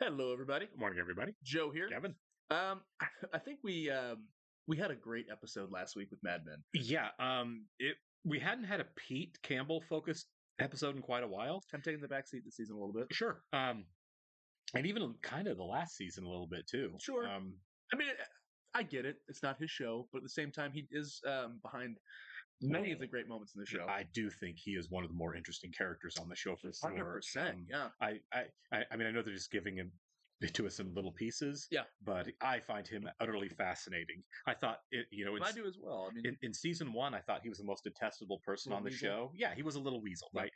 Hello, everybody. Good morning, everybody. Joe here. Kevin. Um, I think we had a great episode last week with Mad Men. Yeah, it we hadn't had a Pete Campbell focused episode in quite a while. I'm taking the backseat this season a little bit. Sure. And even kind of the last season a little bit too. Sure. I mean, I get it. It's not his show, but at the same time, he is behind many of the great moments in the show. I do think he is one of the more interesting characters on the show for sure. 100%. Yeah. I mean, I know they're just giving him to us in little pieces. Yeah. But I find him utterly fascinating. I thought I do as well. I mean, in season one, I thought he was the most detestable person on the weasel. show. Yeah, he was a little weasel, Yeah. right?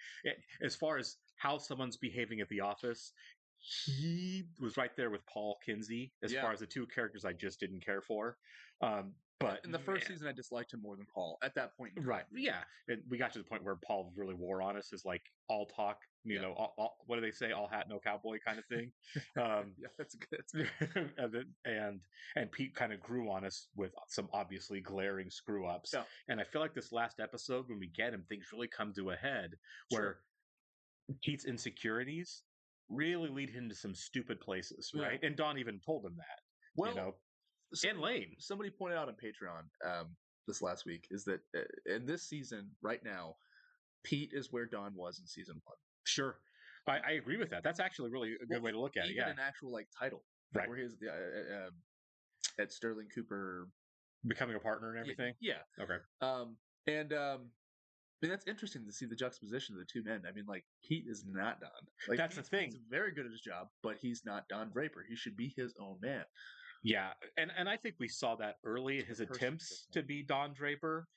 As far as how someone's behaving at the office, he was right there with Paul Kinsey as far as the two characters I just didn't care for. But in the first season, I disliked him more than Paul at that point. Right. Yeah. And we got to the point where Paul really wore on us as like all talk, what do they say? All hat, no cowboy kind of thing. Yeah, that's good. and Pete kind of grew on us with some obviously glaring screw ups. Yeah. And I feel like this last episode, when we get him, things really come to a head where Pete's insecurities really lead him to some stupid places, right? And Don even told him that. Well, and Lane. Somebody pointed out on Patreon this last week is that in this season right now, Pete is where Don was in season one. Sure, I agree with that. That's actually really a good way to look at it. Yeah, an actual like title, right? Where he's at Sterling Cooper becoming a partner and everything. Yeah. Okay. I mean, that's interesting to see the juxtaposition of the two men. I mean, like Pete is not Don. Like that's the thing. He's very good at his job, but he's not Don Draper. He should be his own man. Yeah, and I think we saw that early in his attempts to be Don Draper,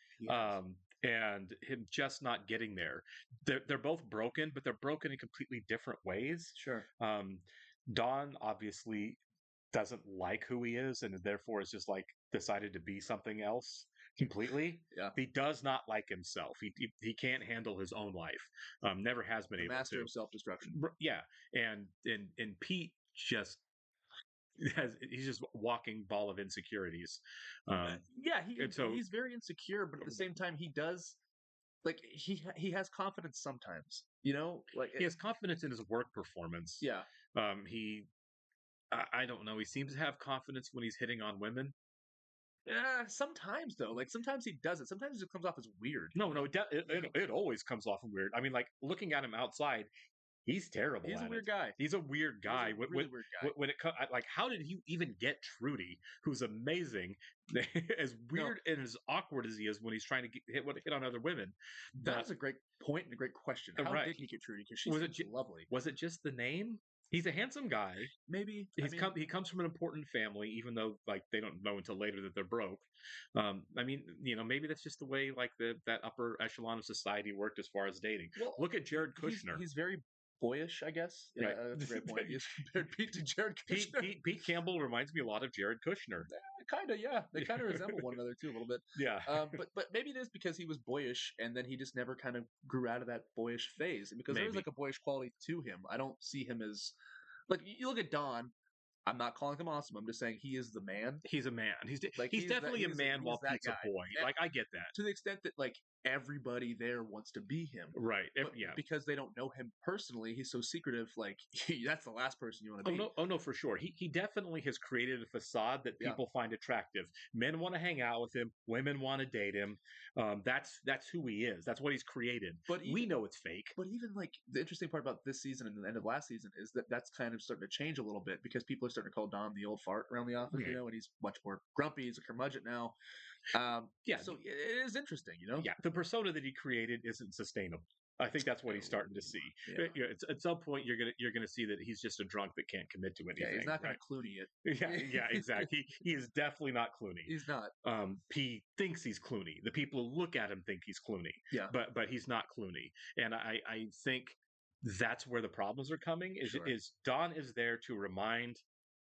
and him just not getting there. They're both broken, but they're broken in completely different ways. Sure. Don obviously doesn't like who he is, and therefore is just like decided to be something else completely. Yeah. He does not like himself. He can't handle his own life. Never has been able to. Master of self-destruction. Yeah, and Pete just he's just walking ball of insecurities. He's very insecure, but at the same time, he does like he has confidence sometimes. Like he has confidence in his work performance. Yeah. I don't know. He seems to have confidence when he's hitting on women. Sometimes though, like sometimes he does it. Sometimes it comes off as weird. No, it always comes off as weird. I mean, like looking at him outside, he's terrible. He's a weird guy. He's a weird guy. Really weird guy. When it comes, like, how did he even get Trudy, who's amazing, as weird and as awkward as he is when he's trying to hit on other women? That's a great point and a great question. How did he get Trudy? Because she's lovely. Was it just the name? He's a handsome guy. Maybe he comes from an important family, even though like they don't know until later that they're broke. I mean, maybe that's just the way like that upper echelon of society worked as far as dating. Well, look at Jared Kushner. He's very boyish, I guess. Right. That's a great point. He's compared Pete to Jared Kushner. Pete Campbell reminds me a lot of Jared Kushner. Kind of, yeah. They kind of resemble one another too a little bit. Yeah. But maybe it is because he was boyish, and then he just never kind of grew out of that boyish phase. And because there's like a boyish quality to him, I don't see him as like you look at Don. I'm not calling him awesome. I'm just saying he is the man. He's a man. He's definitely a man while Pete's a boy. Like I get that. To the extent that like everybody there wants to be him. Right. Yeah. Because they don't know him personally, he's so secretive. Like that's the last person you want to be. Oh no, for sure. He definitely has created a facade that people find attractive. Men want to hang out with him. Women want to date him. That's who he is. That's what he's created. But we know it's fake. But even like the interesting part about this season and the end of last season is that that's kind of starting to change a little bit because people are starting to call Don the old fart around the office, and he's much more grumpy. He's a curmudgeon now. So it is interesting, Yeah, the persona that he created isn't sustainable. I think that's what he's starting to see. Yeah. At some point, you're gonna see that he's just a drunk that can't commit to anything. Yeah, he's not gonna Clooney it. Yeah, exactly. He is definitely not Clooney. He's not. He thinks he's Clooney. The people who look at him think he's Clooney. Yeah, but he's not Clooney. And I think that's where the problems are coming. Is Don is there to remind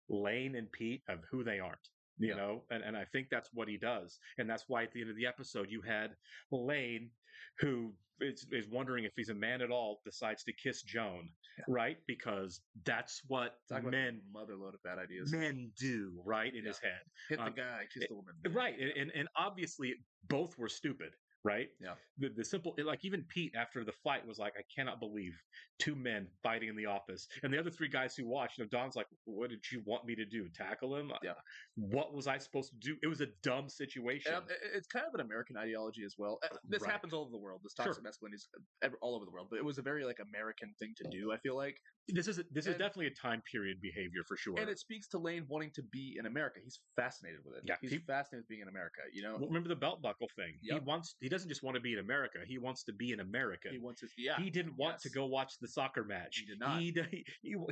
Lane and Pete of who they aren't. You know, and I think that's what he does. And that's why at the end of the episode, you had Lane, who is wondering if he's a man at all, decides to kiss Joan, right? Because that's what motherload of bad ideas. Men do, right? In his head. Hit the guy, kiss the woman. Right. And obviously, both were stupid. right? Yeah. The simple, like even Pete after the fight was like, I cannot believe two men fighting in the office. And the other three guys who watched, Don's like, what did you want me to do? Tackle him? Yeah. What was I supposed to do? It was a dumb situation. It's kind of an American ideology as well. This happens all over the world. This toxic masculinity is all over the world, but it was a very like American thing to do. I feel like this is definitely a time period behavior for sure. And it speaks to Lane wanting to be in America. He's fascinated with it. Yeah, he's fascinated with being in America. Well, remember the belt buckle thing? Yep. He doesn't just want to be in America. He wants to be an American. He wants to. He didn't want to go watch the soccer match. He did not.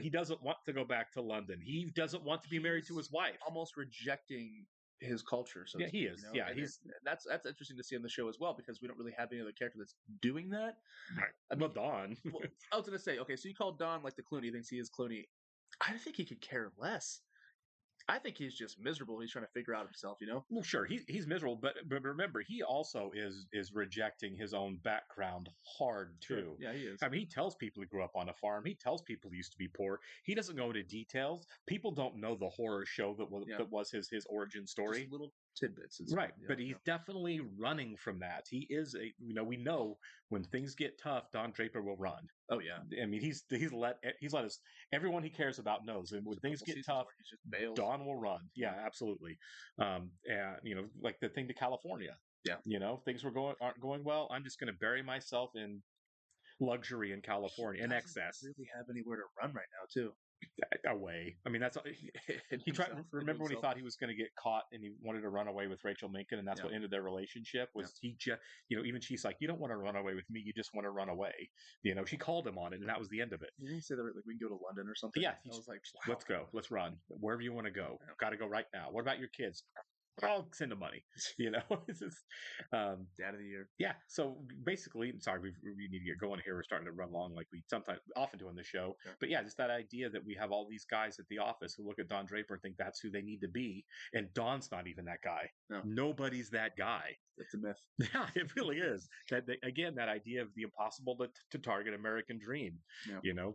He doesn't want to go back to London. He doesn't want to be married to his wife. Almost rejecting his culture. So he is. You know? That's interesting to see on the show as well, because we don't really have any other character that's doing that. Right. Well, Don. I was gonna say, okay, so you call Don like the Clooney. He thinks he is Clooney. I think he could care less. I think he's just miserable. He's trying to figure out himself, you know? Well, sure, he's miserable, but remember, he also is rejecting his own background hard too. Sure. Yeah, he is. I mean, he tells people he grew up on a farm. He tells people he used to be poor. He doesn't go into details. People don't know the horror show that was his origin story. Just little tidbits, right? But he's definitely running from that. He is we know when things get tough, Don Draper will run. Oh yeah, I mean he's let us, everyone he cares about knows, and when things get tough, Don will run. Yeah, absolutely. And like the thing to California. Yeah, things aren't going well. I'm just going to bury myself in luxury in California, in excess. Really have anywhere to run right now too. Away. I mean, that's he tried. Remember when he thought he was going to get caught and he wanted to run away with Rachel Menken, and that's what ended their relationship. Was he just even she's like, you don't want to run away with me, you just want to run away. She called him on it, and that was the end of it. You didn't say that like we can go to London or something. Yeah, I was like, wow. Let's go, let's run wherever you want to go. Got to go right now. What about your kids? I'll send them money. It's just, Dad of the year. Yeah. So basically, sorry, we need to get going here. We're starting to run long, like we often do on the show. Yeah. But yeah, just that idea that we have all these guys at the office who look at Don Draper and think that's who they need to be, and Don's not even that guy. No. Nobody's that guy. It's a myth. Yeah, it really is. That idea of the impossible to target American dream. Yeah.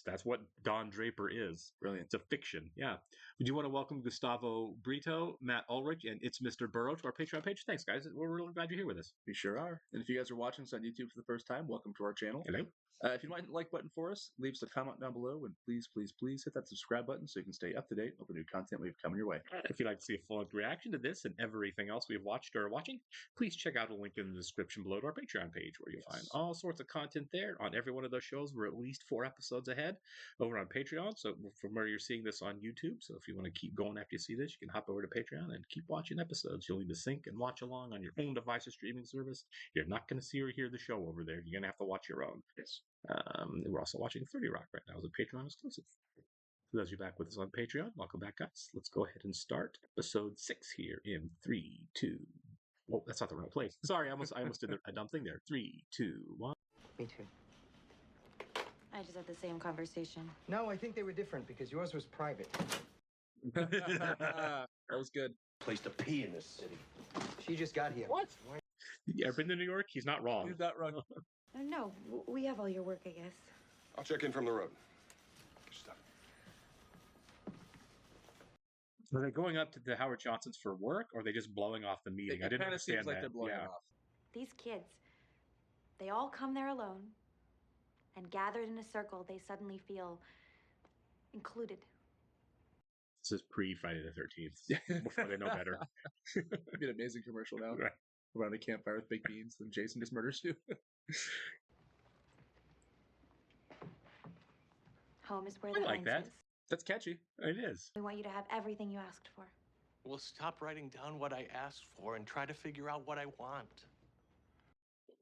That's what Don Draper is. Brilliant. It's a fiction. Yeah. Would you want to welcome Gustavo Brito, Matt Ulrich, and It's Mr. Burrow to our Patreon page? Thanks, guys. We're really glad you're here with us. We sure are. And if you guys are watching us on YouTube for the first time, welcome to our channel. Hello. If you want the like button for us, leave us a comment down below, and please, please, please hit that subscribe button so you can stay up to date with the new content we have coming your way. If you'd like to see a full reaction to this and everything else we've watched or are watching, please check out a link in the description below to our Patreon page, where you'll find all sorts of content there. On every one of those shows, we're at least 4 episodes ahead over on Patreon. So from where you're seeing this on YouTube, so if you want to keep going after you see this, you can hop over to Patreon and keep watching episodes. You'll need to sync and watch along on your own device or streaming service. You're not going to see or hear the show over there. You're going to have to watch your own. Yes. We're also watching 30 Rock right now as a Patreon exclusive. For those of you back with us on Patreon, welcome back, guys. Let's go ahead and start episode 6 here in 3, 2. Oh, that's not the right place. Sorry, I almost did a dumb thing there. 3, 2, 1. Me too. I just had the same conversation. No, I think they were different because yours was private. That was good. Place to pee in this city. She just got here. What? You ever been to New York? He's not wrong. He's not wrong. No, we have all your work, I guess. I'll check in from the road. Good stuff. Are they going up to the Howard Johnsons for work, or are they just blowing off the meeting? I didn't understand seems like they're blowing it off. These kids, they all come there alone, and gathered in a circle, they suddenly feel included. This is pre-Friday the 13th. Before they know better. It'd be an amazing commercial now. Right. Around a campfire with baked beans, and Jason just murders you. Home is where I the like fence that. is. That's catchy. It is. We want you to have everything you asked for. Well, stop writing down what I asked for and try to figure out what I want.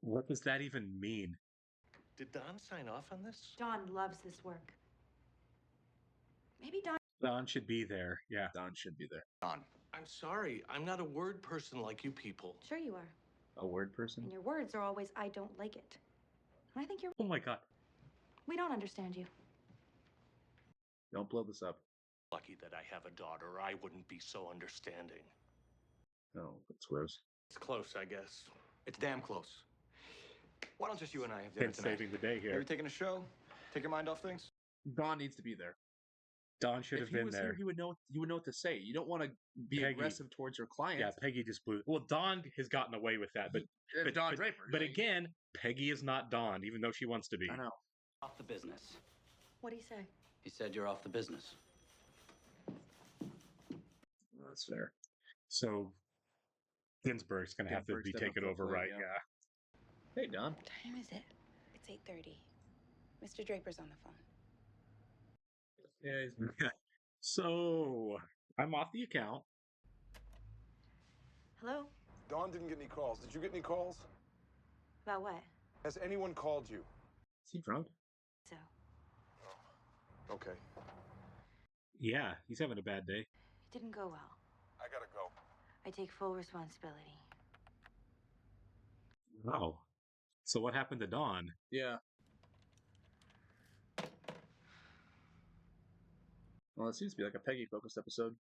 What does that even mean? Did Don sign off on this? Don loves this work. Maybe Don should be there. Yeah. Don should be there. Don. I'm sorry. I'm not a word person like you people. Sure you are. A word person? And your words are always, I don't like it. And I think you're... Oh my God. We don't understand you. Don't blow this up. Lucky that I have a daughter, or I wouldn't be so understanding. No, that's gross. It's close, I guess. It's damn close. Why don't just you and I have dinner Been tonight? saving the day here. Maybe taking a show? Take your mind off things? Don needs to be there. Dawn should if have been was there. Here, he would know what to say. You don't want to be aggressive towards your client. Yeah, Peggy just blew. Well, Dawn has gotten away with that, but Don Draper. But again, Peggy is not Dawn, even though she wants to be. I know. Off the business. What'd he say? He said you're off the business. That's fair. So Ginsburg's going to have to be taken over, right? Yeah. Hey, Don. What time is it? It's 8:30. Mr. Draper's on the phone. Yeah. So I'm off the account. Hello? Dawn didn't get any calls. Did you get any calls? About what? Has anyone called you? Is he drunk? So, Okay. Yeah, he's having a bad day. it didn't go well. I gotta go. I take full responsibility. Oh. So what happened to Dawn? Yeah. Well, it seems to be like a Peggy-focused episode.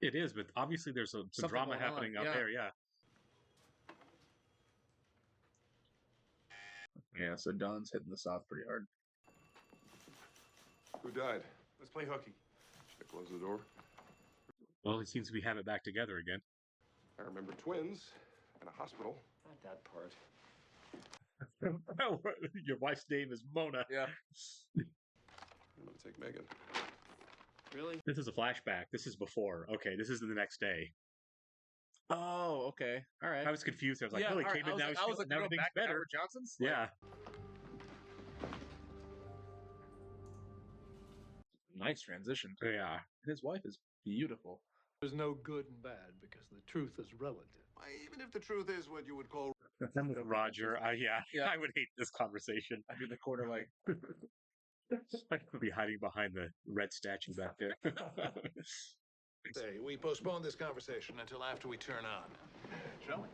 It is, but obviously there's some Something drama going on, happening out yeah. there, yeah. Yeah, so Don's hitting the South pretty hard. Who died? Let's play hooky. Should I close the door? Well, he seems to be having it back together again. I remember twins and a hospital. Not that part. Your wife's name is Mona. Yeah. I'm gonna take Megan. Really? This is a flashback. This is before. Okay, this is the next day. Oh, okay. All right. I was confused. I was like, yeah, oh, he all came right. in now. I was like, now everything's back to better. Edward Johnson's? Like, Yeah. Nice transition. Yeah. His wife is beautiful. There's no good and bad because the truth is relative. Even if the truth is what you would call Roger, Yeah. I would hate this conversation. I'd be in the corner like, I could be hiding behind the red statue back there. Say, we postpone this conversation until after we turn on. Shall we?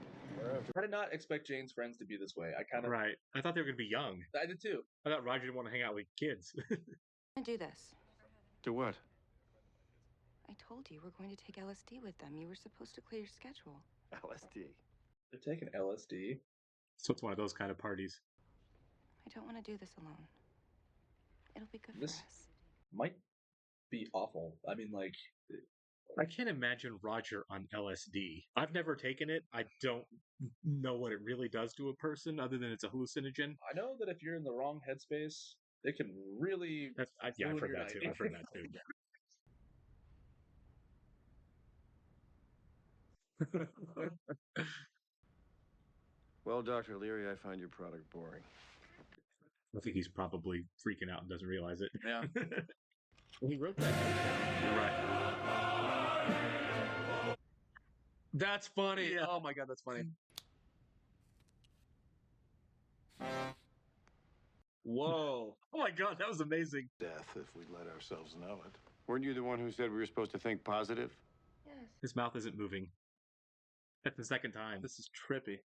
I did not expect Jane's friends to be this way. I kind of, Right. I thought they were going to be young. I did too. I thought Roger didn't want to hang out with kids. I do this. Do what? I told you we're going to take LSD with them. You were supposed to clear your schedule. LSD. They're taking LSD. So it's one of those kind of parties. I don't want to do this alone. It'll be good This- for us. Might be awful. I mean, like, I can't imagine Roger on LSD. I've never taken it. I don't know what it really does to a person other than it's a hallucinogen. I know that if you're in the wrong headspace, it can really. I've Ruin heard your that night. too. I've heard that too. Well, Dr. Leary, I find your product boring. I think he's probably freaking out and doesn't realize it. Yeah. Well, he wrote that note down. You're right. That's funny. Yeah. Oh my god, that's funny. Whoa. Oh my god, that was amazing. Death, if we let ourselves know it. Weren't you the one who said we were supposed to think positive? Yes. His mouth isn't moving. That's the second time. This is trippy.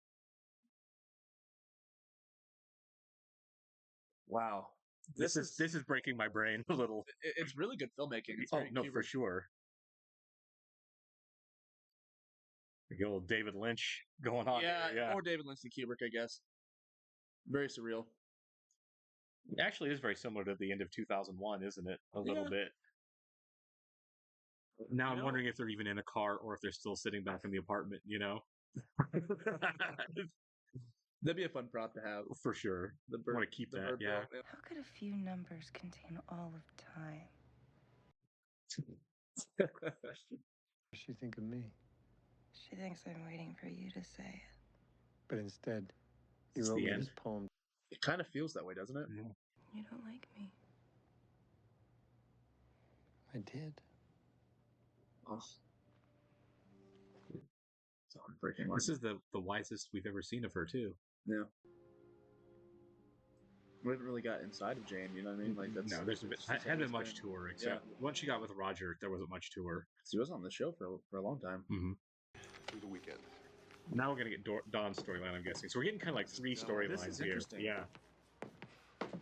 Wow. This is breaking my brain a little. It's really good filmmaking. It's Oh very no, Kubrick. for sure. The old David Lynch going on. Yeah, here, yeah. or David Lynch and Kubrick, I guess. Very surreal. It actually is very similar to the end of 2001, isn't it? A little Yeah. bit. Now You I'm know- wondering if they're even in a car or if they're still sitting back in the apartment, you know? That'd be a fun prop to have. For sure. The I want to keep the that, bird yeah. dog, How could a few numbers contain all of time? What does she think of me? She thinks I'm waiting for you to say it. But instead, you It's wrote the me end. this poem. It kind of feels that way, doesn't it? You don't like me. I did. Oh. It's heartbreaking. This is the wisest we've ever seen of her, too. Yeah. We haven't really got inside of Jane, you know what I mean? Like that's No, there's been, it's hadn't been always much to her, except once she got with Roger, there wasn't much to her. She was on the show for a long time. Mm-hmm. Through the weekend. Now we're going to get Dawn's storyline, I'm guessing. So we're getting kind of like three storylines is here. interesting. Yeah.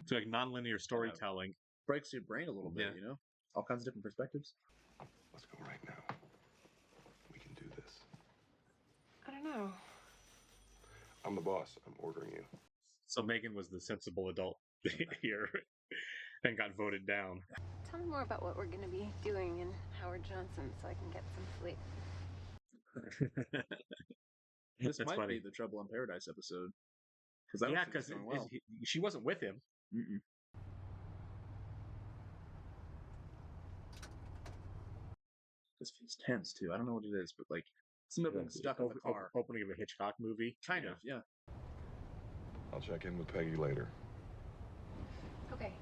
So like non-linear storytelling. Breaks your brain a little bit, Yeah. you know? All kinds of different perspectives. Let's go right now. We can do this. I don't know. I'm the boss. I'm ordering you. So Megan was the sensible adult here. and got voted down. Tell me more about what we're going to be doing in Howard Johnson so I can get some sleep. This That's might funny. be the Trouble in Paradise episode. Because she wasn't with him. Mm-mm. This feels tense too. I don't know what it is, but like some of them stuck in the car. Opening of a Hitchcock movie. Kind of, yeah. I'll check in with Peggy later. Okay.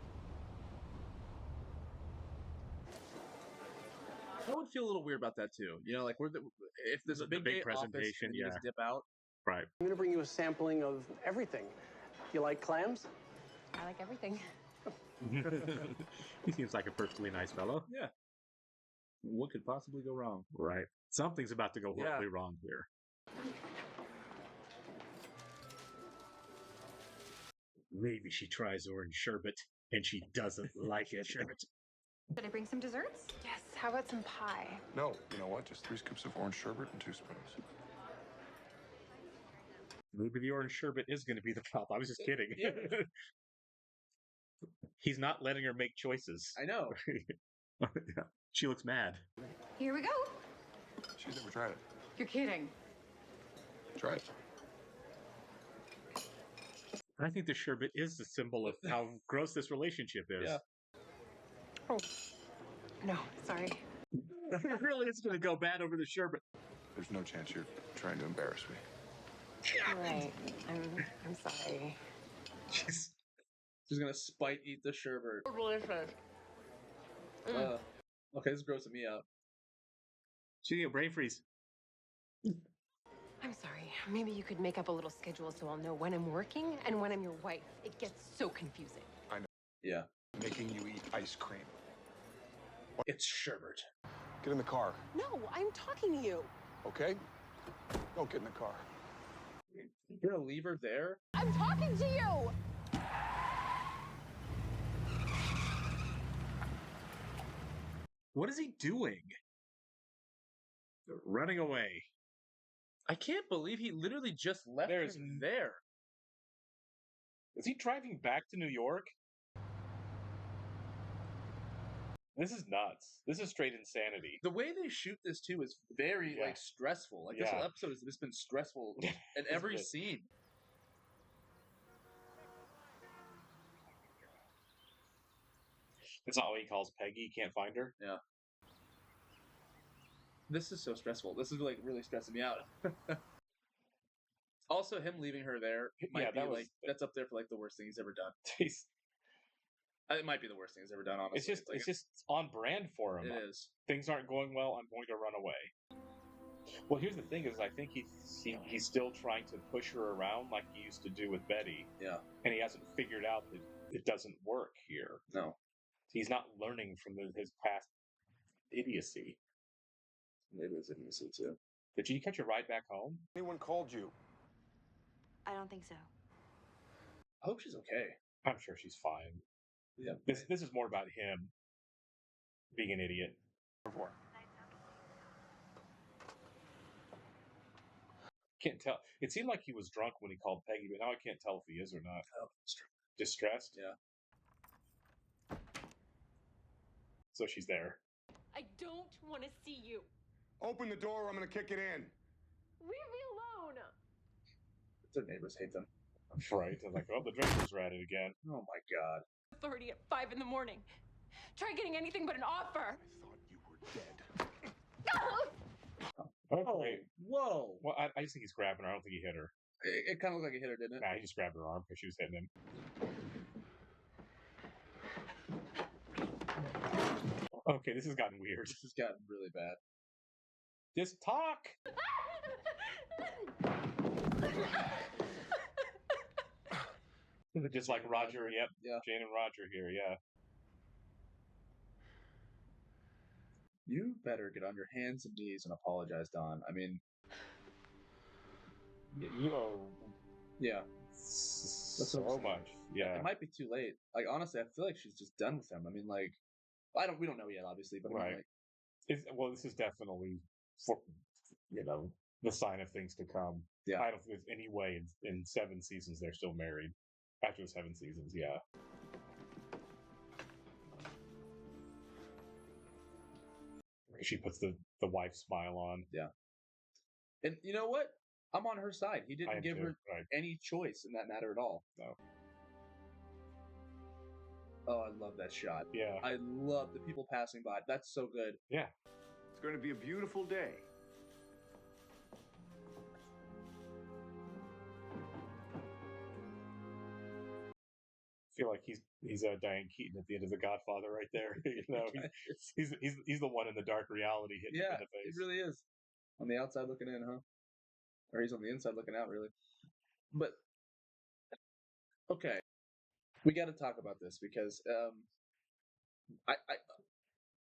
I would feel a little weird about that too. You know, like if there's a The big big day presentation, office and you just dip out. Right. I'm gonna bring you a sampling of everything. You like clams? I like everything. He seems like a perfectly nice fellow. Yeah. What could possibly go wrong? Right. Something's about to go horribly wrong here. Maybe she tries orange sherbet and she doesn't like it. Should I bring some desserts? Yes. How about some pie? No, you know what? Just 3 scoops of orange sherbet and 2 spoons. Maybe the orange sherbet is going to be the problem. I was just kidding. Yeah. He's not letting her make choices. I know. She looks mad. Here we go. She's never tried it. You're kidding. Try it. I think the sherbet is the symbol of how gross this relationship is. Yeah. Oh. No, sorry. It really is going to go bad over the sherbet. There's no chance you're trying to embarrass me. Right. I'm sorry. She's gonna spite eat the sherbet. Delicious. Okay, this is grossing me out. She's getting a brain freeze. I'm sorry. Maybe you could make up a little schedule so I'll know when I'm working and when I'm your wife. It gets so confusing. I know. Yeah. Making you eat ice cream. It's sherbet. Get in the car. No, I'm talking to you. Okay? Don't get in the car. You're gonna leave her there? I'm talking to you! What is he doing? Running away. I can't believe he literally just left her there. Is he driving back to New York? This is nuts. This is straight insanity. The way they shoot this too is very like stressful. Like this whole episode has just been stressful in every scene. That's not what he calls Peggy. He can't find her. Yeah. This is so stressful. This is like really stressing me out. Also, him leaving her there might be like that's up there for like the worst thing he's ever done. It might be the worst thing he's ever done. Honestly, it's just on brand for him. It is. Things aren't going well. I'm going to run away. Well, here's the thing: is I think he's still trying to push her around like he used to do with Betty. Yeah. And he hasn't figured out that it doesn't work here. No. He's not learning from his past idiocy. Maybe it's idiocy too. Did you catch a ride back home? Anyone called you? I don't think so. I hope she's okay. I'm sure she's fine. Yeah. This is more about him being an idiot. Can't tell. It seemed like he was drunk when he called Peggy, but now I can't tell if he is or not. Oh, distressed? Yeah. So she's there. I don't want to see you. Open the door or I'm going to kick it in. Leave me alone. Their neighbors hate them. Right. They're like, oh, the drinkers are at it again. Oh my god. Authority at 5 in the morning. Try getting anything but an offer. I thought you were dead. Okay. Whoa. Well, I just think he's grabbing her. I don't think he hit her. It kind of looked like he hit her, didn't it? Nah, he just grabbed her arm because she was hitting him. Okay, this has gotten weird. This has gotten really bad. Just talk! Just like Roger, yep. Yeah. Jane and Roger here, yeah. You better get on your hands and knees and apologize, Don. I mean... You know... Yeah. That's so much. Yeah. It might be too late. Like, honestly, I feel like she's just done with him. I mean, like... we don't know yet, obviously, but I mean, like... Well, this is definitely, the sign of things to come. Yeah. I don't think there's any way in 7 seasons they're still married. After 7 seasons, yeah. She puts the wife smile on. Yeah. And you know what? I'm on her side. He didn't give her Right. any choice in that matter at all. No. Oh, I love that shot. Yeah. I love the people passing by. That's so good. Yeah. It's going to be a beautiful day. I feel like he's Diane Keaton at the end of The Godfather right there. You know, he's the one in the dark reality hitting him in the face. He really is. On the outside looking in, huh? Or he's on the inside looking out, really. But okay, we got to talk about this because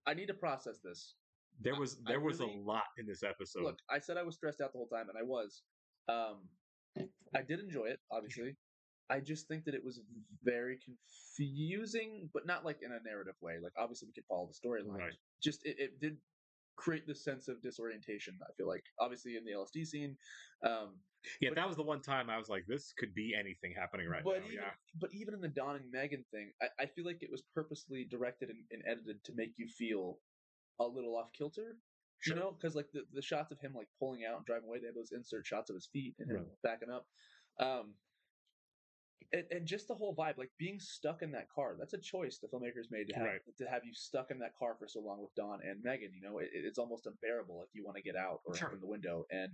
I need to process this. There was a lot in this episode. Look, I said I was stressed out the whole time, and I was. I did enjoy it, obviously. I just think that it was very confusing, but not like in a narrative way. Like, obviously, we could follow the storyline. Right. Just it did create this sense of disorientation. I feel like, obviously, in the LSD scene. Yeah, that was the one time I was like, this could be anything happening right now. But even in the Dawn and Megan thing, I feel like it was purposely directed and edited to make you feel a little off kilter. Sure. You know, because like the shots of him like pulling out and driving away, they have those insert shots of his feet and him backing up. And just the whole vibe, like being stuck in that car, that's a choice the filmmakers made to have you stuck in that car for so long with Dawn and Megan. You know, it's almost unbearable if you want to get out or open the window. And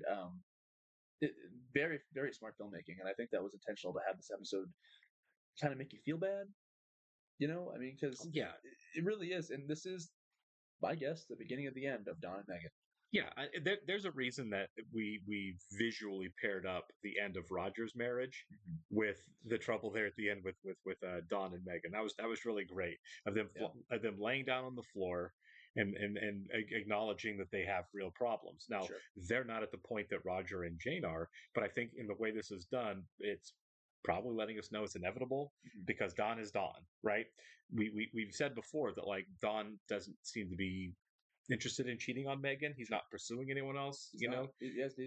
very, very smart filmmaking. And I think that was intentional to have this episode kind of make you feel bad. You know, I mean, because it really is. And this is, I guess, the beginning of the end of Dawn and Megan. Yeah, there's a reason that we visually paired up the end of Roger's marriage with the trouble there at the end with Dawn and Megan. That was really great of them laying down on the floor and acknowledging that they have real problems. Now they're not at the point that Roger and Jane are, but I think in the way this is done, it's probably letting us know it's inevitable because Dawn is Dawn, right? We've said before that like Dawn doesn't seem to be interested in cheating on Megan. He's not pursuing anyone else, he's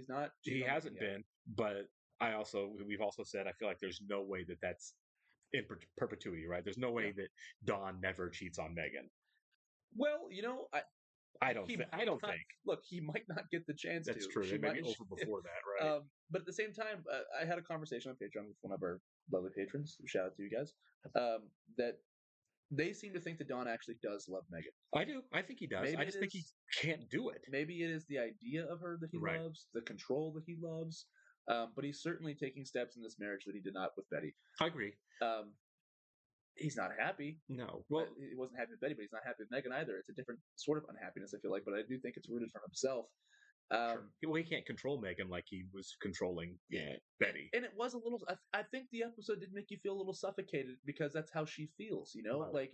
not. He hasn't been, but we've also said I feel like there's no way that that's in perpetuity, right? There's no way that Dawn never cheats on Megan. Well, you know, I don't think. Look, he might not get the chance. That's to. true. She might be over before that, right? But at the same time, I had a conversation on Patreon with one of our lovely patrons. Shout out to you guys. That they seem to think that Dawn actually does love Megan. I do. I think he does. Maybe I just think he can't do it. Maybe it is the idea of her that he loves, the control that he loves. But he's certainly taking steps in this marriage that he did not with Betty. I agree. He's not happy. No. Well, he wasn't happy with Betty, but he's not happy with Megan either. It's a different sort of unhappiness, I feel like, but I do think it's rooted from himself. Well, he can't control Megan like he was controlling Betty. And it was a little... I think the episode did make you feel a little suffocated because that's how she feels, you know? Like,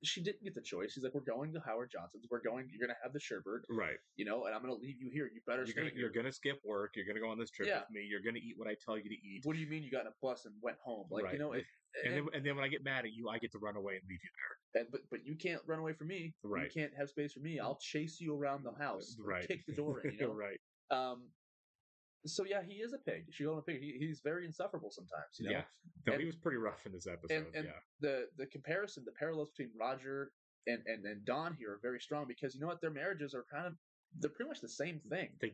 she didn't get the choice. She's like, we're going to Howard Johnson's. You're going to have the sherbet. Right. You know, and I'm going to leave you here. You better stay here. You're going to skip work. You're going to go on this trip with me. You're going to eat what I tell you to eat. What do you mean you got in a bus and went home? Like, you know... And then when I get mad at you, I get to run away and leave you there. But you can't run away from me. Right. You can't have space for me. I'll chase you around the house. Right. Kick the door in, you know? Right. So yeah, he is a pig. She called him a pig. He's very insufferable sometimes. You know? Yeah. No, he was pretty rough in this episode. And the comparison, the parallels between Roger and Dawn here are very strong because you know what? Their marriages are they're pretty much the same thing. They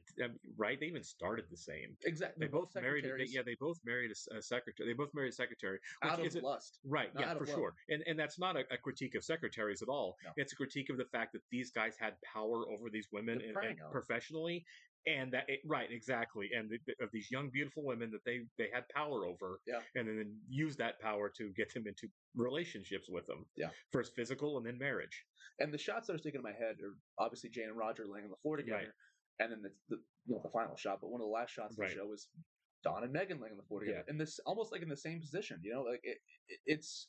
even started the same. Exactly. They both married. They both married a secretary. They both married a secretary out of lust. Right. Yeah, for sure. And that's not a critique of secretaries at all. No. It's a critique of the fact that these guys had power over these women and professionally. And exactly. And of these young, beautiful women that they had power over, and then use that power to get them into relationships with them. Yeah. First physical and then marriage. And the shots that are sticking in my head are obviously Jane and Roger laying on the floor together, and then the final shot. But one of the last shots of the show was Dawn and Megan laying on the floor together, and this almost like in the same position. You know, like it's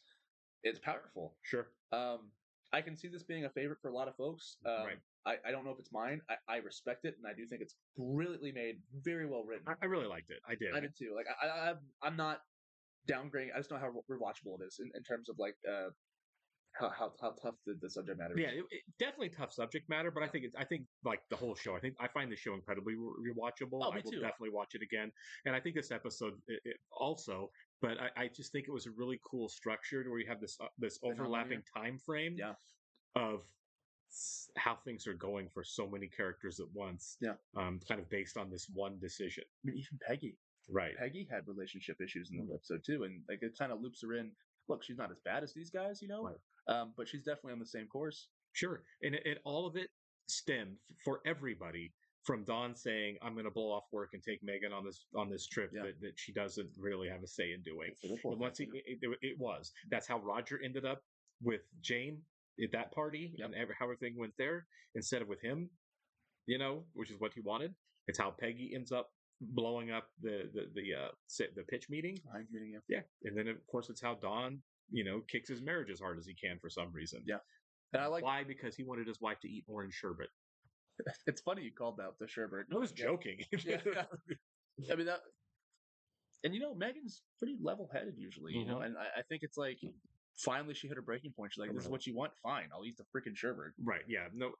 powerful. Sure. I can see this being a favorite for a lot of folks. I don't know if it's mine. I respect it, and I do think it's brilliantly made, very well written. I really liked it. I did. I did too. Like I'm not downgrading. I just know how rewatchable it is in terms of like how tough the subject matter is. Yeah, definitely tough subject matter, but I think like the whole show. I find the show incredibly rewatchable. Oh, I will definitely watch it again, and I think this episode also. But I just think it was a really cool structure where you have this overlapping time frame of how things are going for so many characters at once. Yeah. Kind of based on this one decision. I mean, even Peggy. Right. Peggy had relationship issues in the episode too, and like it kind of loops her in. Look, she's not as bad as these guys, you know, but she's definitely on the same course. Sure, and all of it stemmed for everybody from Dawn saying, "I'm going to blow off work and take Megan on this trip that she doesn't really have a say in doing." And once it was, that's how Roger ended up with Jane at that party, and how everything went there instead of with him, you know, which is what he wanted. It's how Peggy ends up blowing up the pitch meeting. Yeah, and then of course it's how Dawn, you know, kicks his marriage as hard as he can for some reason. Yeah, and I like why, because he wanted his wife to eat orange sherbet. It's funny you called that the sherbet. I was joking. Yeah. I mean that, and you know, Megan's pretty level-headed usually, you know, and I think it's like finally she hit her breaking point. She's like, "This is what you want? Fine, I'll eat the freaking sherbet." Right? Yeah. No.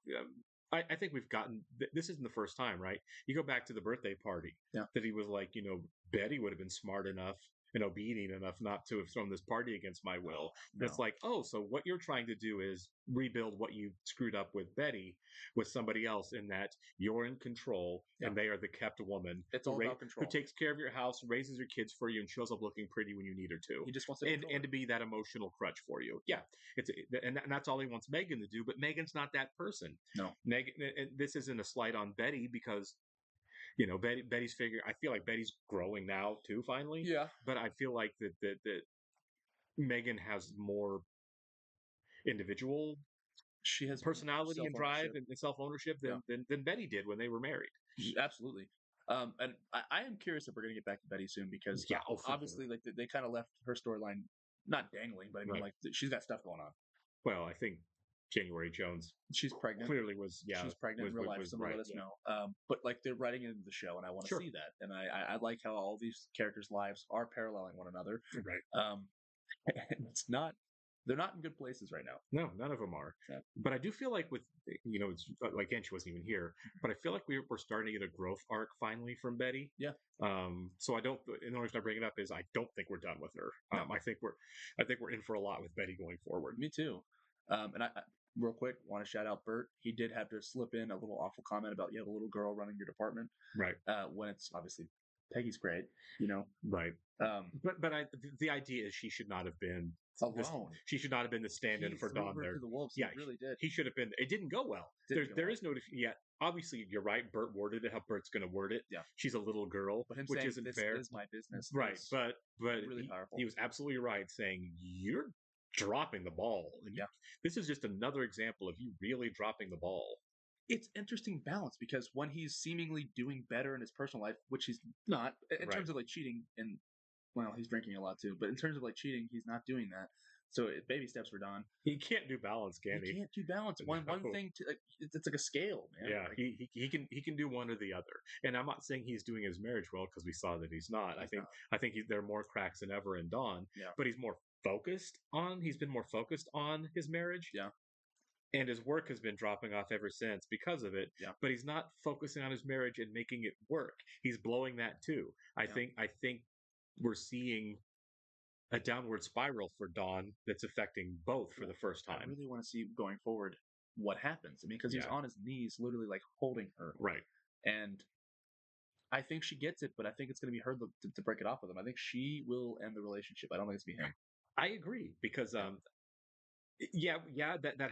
I think we've gotten. This isn't the first time, right? You go back to the birthday party. Yeah. That he was like, you know, Betty would have been smart enough and obedient enough not to have thrown this party against my will. No. It's like, oh, so what you're trying to do is rebuild what you screwed up with Betty with somebody else, in that you're in control and they are the kept woman. It's all about control. Who takes care of your house, raises your kids for you, and shows up looking pretty when you need her to. He just wants to and to be that emotional crutch for you. Yeah, and that's all he wants Megan to do. But Megan's not that person. No, Megan. And this isn't a slight on Betty, because, you know, Betty's figure. I feel like Betty's growing now too, finally. Yeah. But I feel like that Megan has more individual. She has personality and drive and self-ownership than Betty did when they were married. Absolutely. And I am curious if we're going to get back to Betty soon, because obviously, like they kind of left her storyline not dangling, but I mean, like she's got stuff going on. Well, I think January Jones, she's pregnant. Clearly was she's pregnant in real life. Someone let us know. But like they're writing into the show, and I want to see that. And I like how all these characters' lives are paralleling one another. Right. And it's not. They're not in good places right now. No, none of them are. Yeah. But I do feel like with, you know, it's like, again, she wasn't even here, but I feel like we're starting to get a growth arc finally from Betty. Yeah. So and the only reason I bring it up is I don't think we're done with her. I think we're in for a lot with Betty going forward. Me too. And I real quick want to shout out Bert. He did have to slip in a little awful comment about you have a little girl running your department. Right. When it's obviously Peggy's great, you know. Right. But the idea is she should not have been alone. She should not have been the stand-in for Dawn there. To the wolves. Yeah, he really did. He should have been. It didn't go well. There is no. Yeah, obviously you're right. Bert worded it how Bert's going to word it. Yeah, she's a little girl, but him which saying, isn't this fair. Is my business. Right, but really powerful. He was absolutely right, saying you're dropping the ball. And this is just another example of you really dropping the ball. It's interesting balance, because when he's seemingly doing better in his personal life, which he's not in terms of like cheating, and well, he's drinking a lot too, but in terms of like cheating, he's not doing that. So baby steps for Dawn. He can't do balance, can he? He can't do balance. One thing to like, it's like a scale, man. Yeah, like, he can do one or the other. And I'm not saying he's doing his marriage well, because we saw that he's not. I think there are more cracks than ever in Dawn. Yeah. But he's more focused on. He's been more focused on his marriage. Yeah. And his work has been dropping off ever since because of it. Yeah. But he's not focusing on his marriage and making it work. He's blowing that too. I think we're seeing a downward spiral for Dawn that's affecting both for the first time. I really want to see going forward what happens. I mean, because he's on his knees, literally like holding her. Right. And I think she gets it, but I think it's going to be her to break it off with him. I think she will end the relationship. I don't think it's going to be him. I agree, because that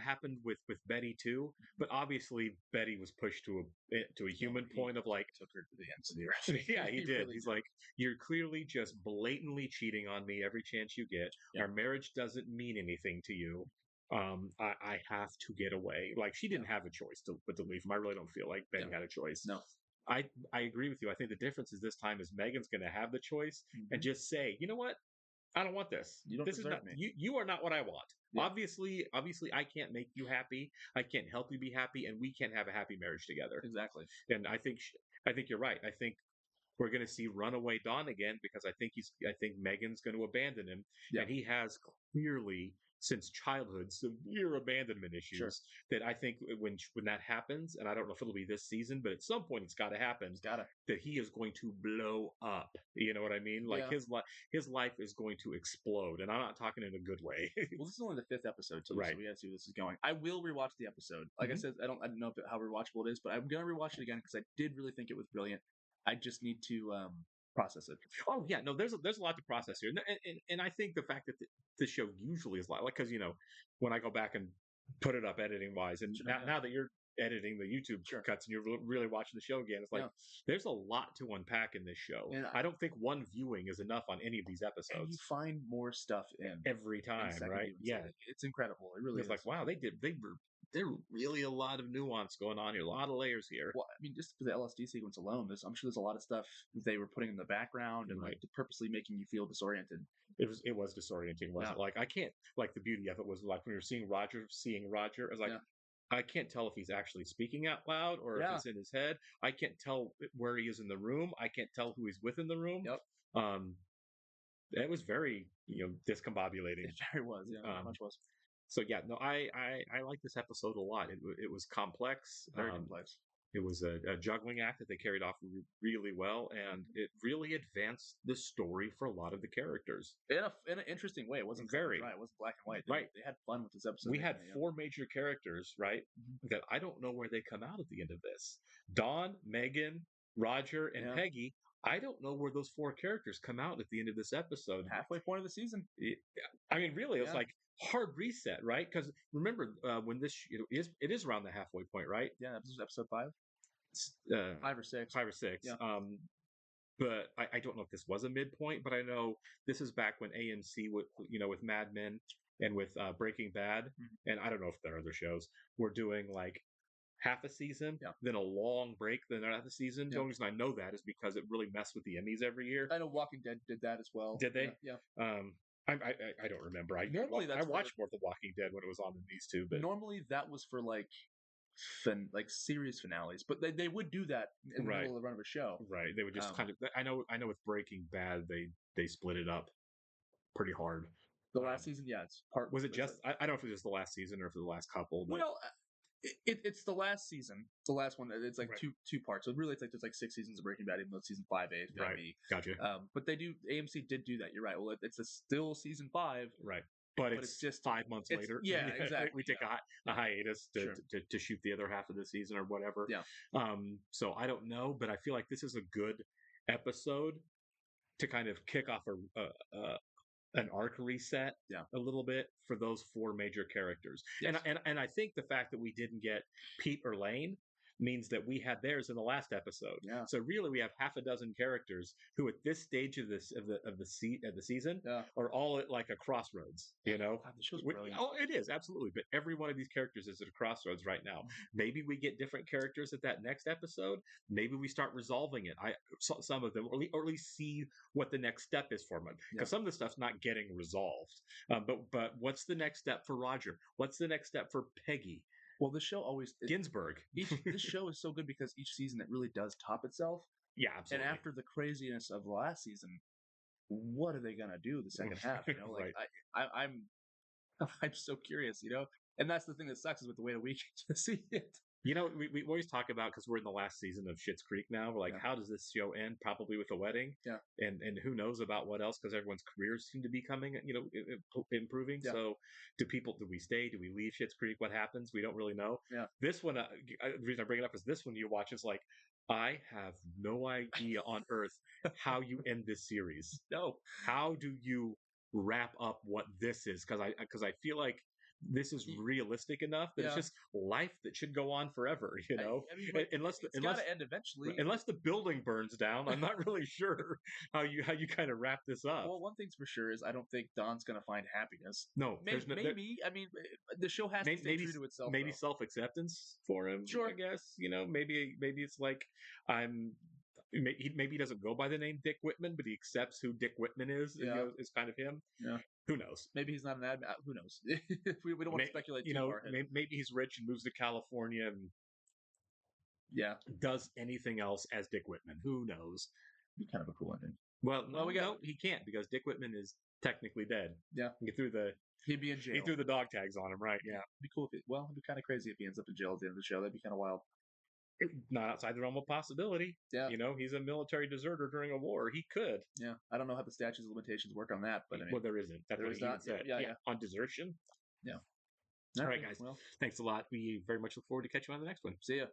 happened with Betty too. But obviously Betty was pushed to a human point of like, took her to the ends of the earth. Yeah, he did. Really He's like, you're clearly just blatantly cheating on me every chance you get. Our marriage doesn't mean anything to you. I have to get away. Like, she didn't have a choice but to leave him. I really don't feel like Betty had a choice. No. I agree with you. I think the difference is this time is Megan's going to have the choice and just say, you know what? I don't want this. You don't deserve me. You are not what I want. Yeah. Obviously, I can't make you happy. I can't help you be happy, and we can't have a happy marriage together. Exactly. And I think you're right. I think we're going to see runaway Dawn again, because I think Megan's going to abandon him, and he has clearly since childhood, severe abandonment issues. Sure. That I think when that happens, and I don't know if it'll be this season, but at some point it's got to happen. That he is going to blow up. You know what I mean? Like his life is going to explode, and I'm not talking in a good way. Well, this is only the 5th episode too, Right. so we gotta see where this is going. I will rewatch the episode. Like I said, I don't know how rewatchable it is, but I'm gonna rewatch it again because I did really think it was brilliant. I just need to process it. Oh yeah, no, there's a lot to process here, and I think the fact that the show usually is like because when I go back and put it up editing wise, and now that you're editing the YouTube cuts and you're really watching the show again, it's like there's a lot to unpack in this show. And I don't think one viewing is enough on any of these episodes. And you find more stuff in every time, right? Yeah, it's incredible. It really is. Like wow, there really a lot of nuance going on here, a lot of layers here. Well, I mean, just for the LSD sequence alone, I'm sure there's a lot of stuff they were putting in the background and like purposely making you feel disoriented. It was disorienting, wasn't it? Like I can't the beauty of it was like when you're seeing Roger, I was like I can't tell if he's actually speaking out loud or if it's in his head. I can't tell where he is in the room. I can't tell who he's with in the room. It was very discombobulating. It very was, much was. So yeah, no, I like this episode a lot. It was complex, very complex. It was a juggling act that they carried off really well, and it really advanced the story for a lot of the characters in an interesting way. It wasn't very dry. It wasn't black and white. They had fun with this episode. We had 4 major characters, right? That I don't know where they come out at the end of this. Dawn, Megan, Roger, and Peggy. I don't know where those 4 characters come out at the end of this episode. Halfway point of the season. I mean, really, it's like hard reset, right? Because remember, when this it is around the halfway point, right? Yeah, this is episode 5. 5 or 6. 5 or 6. Yeah. But I don't know if this was a midpoint, but I know this is back when AMC with Mad Men and with Breaking Bad, and I don't know if there are other shows, were doing like half a season, then a long break, then half a season. The only reason I know that is because it really messed with the Emmys every year. I know Walking Dead did that as well. Did they? Yeah. I don't remember. I watched more of The Walking Dead when it was on than these two, but normally that was for like series finales, but they would do that in the middle of the run of a show. Right. They would just kind of. I know with Breaking Bad, they split it up pretty hard. The last season, it's part. Was it just? I don't know if it was just the last season or if it was the last couple. But... Well, it's the last season. The last one. It's like two parts. So really, it's like there's like 6 seasons of Breaking Bad, even though it's season 5A. Right. Gotcha. But AMC did do that. You're right. Well, it's still season 5. Right. But it's just 5 months later. Yeah, exactly. We take a hiatus to shoot the other half of the season or whatever. Yeah. So I don't know, but I feel like this is a good episode to kind of kick off an arc reset a little bit for those 4 major characters. Yes. And I think the fact that we didn't get Pete or Lane means that we had theirs in the last episode. Yeah. So really, we have half a dozen characters who, at this stage of the season, are all at like a crossroads. You know, God, the show's brilliant. Oh, it is absolutely. But every one of these characters is at a crossroads right now. Maybe we get different characters at that next episode. Maybe we start resolving it. Some of them, or at least see what the next step is for them. Because some of the stuff's not getting resolved. But what's the next step for Roger? What's the next step for Peggy? Well, the show always Ginsburg. This show is so good because each season it really does top itself. Yeah, absolutely. And after the craziness of the last season, what are they gonna do the second half? You know, like right. I'm so curious. You know, and that's the thing that sucks is with the way that we get to see it. You know, we always talk about, because we're in the last season of Schitt's Creek now, we're like, how does this show end? Probably with a wedding. Yeah. And who knows about what else, because everyone's careers seem to be improving. Yeah. So do we stay? Do we leave Schitt's Creek? What happens? We don't really know. Yeah. This one, the reason I bring it up is this one you watch is like, I have no idea on earth how you end this series. No. How do you wrap up what this is? Because I feel like this is realistic enough that it's just life that should go on forever, you know. I mean, unless gotta end eventually. Unless the building burns down, I'm not really sure how you kind of wrap this up. Well, one thing's for sure is I don't think Don's gonna find happiness. No, maybe. I mean, the show has to stay true to itself. Maybe self-acceptance for him. Sure, I guess maybe it's like maybe he doesn't go by the name Dick Whitman, but he accepts who Dick Whitman is. Yeah. You know, is kind of him. Yeah. Who knows? Maybe he's not an admin. Who knows? we don't want to speculate too far. Maybe he's rich and moves to California and does anything else as Dick Whitman. Who knows? Be kind of a cool ending. Well, he can't because Dick Whitman is technically dead. Yeah, he'd be in jail. He threw the dog tags on him, right? Yeah, it'd be cool. It'd be kind of crazy if he ends up in jail at the end of the show. That'd be kind of wild. Not outside the realm of possibility. Yeah, he's a military deserter during a war. He could. Yeah, I don't know how the statutes of limitations work on that, but I mean, well, there isn't. That's what he said. Yeah, on desertion. Yeah. All right, guys. Well, thanks a lot. We very much look forward to catching you on the next one. See ya.